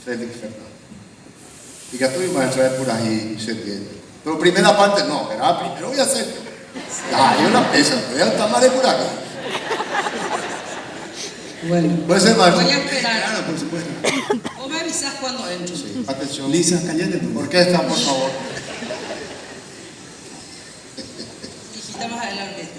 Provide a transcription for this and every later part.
Félix Fernández. Y que estuvimos a traer por ahí septiembre. Pero primera parte no, ¿verdad? Primero voy a hacer. Hay una pesa, voy a estar más de por aquí. Bueno, Puede ser más. voy a esperar. Claro, por supuesto. Vos me avisás cuando entro. Sí, atención. Lisa, cállate. Orquesta, por favor. Hijita, más adelante.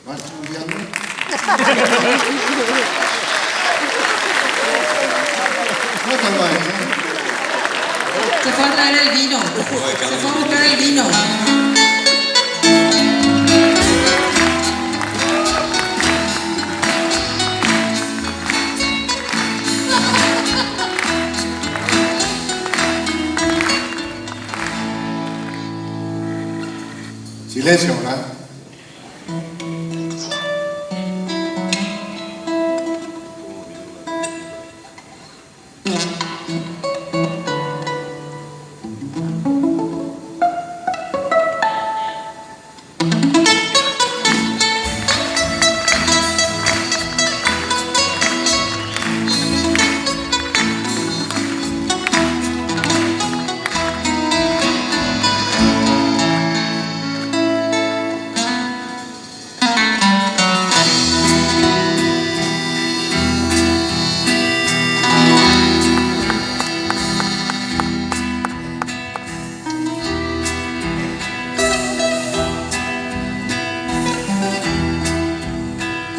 ¿Vas estudiando? ¿Cómo está el maestro? Se fue a traer el vino. Se fue a buscar el vino. Silencio, ¿verdad?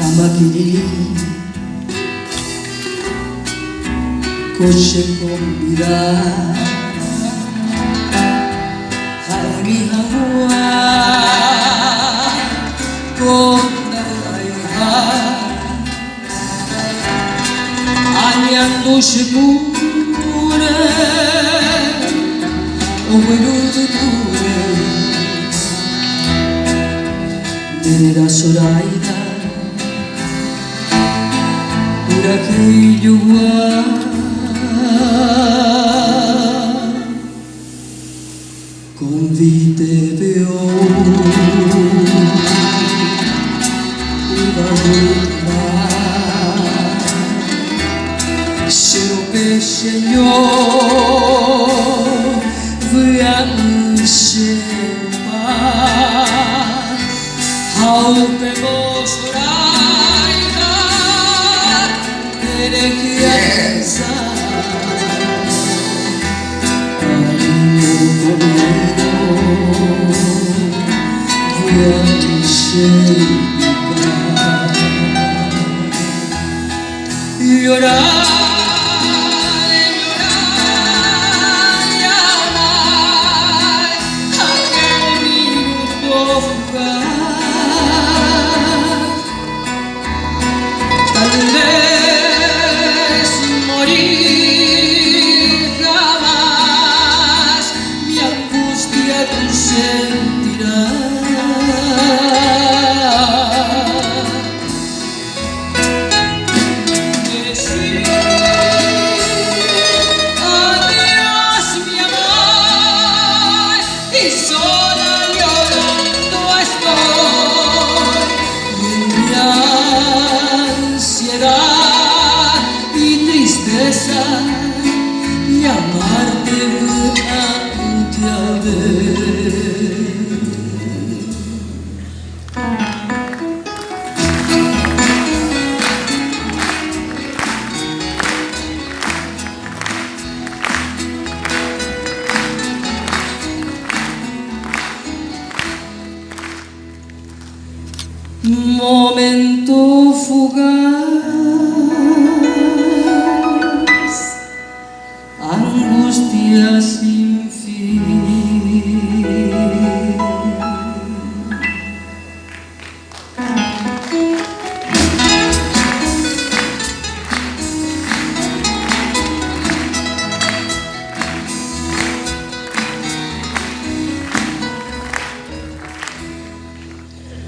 Amakiri Koshe kombira Hari hawa Konda ayuha Anyando shikure Uweruture Nera soraida Urakijuwa Convite veo Uvaruta Sherope Senhor Vianshema How pegos oraida Erekiasa Llorar sola llorando estoy, y en mi ansiedad y tristeza, llamarte a ver. Momento fugaz, angustia sin fin.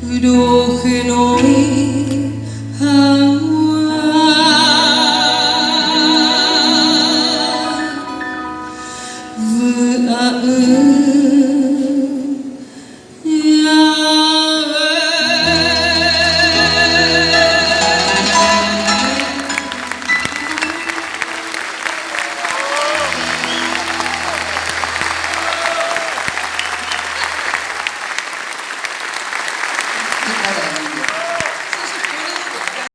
Pero que no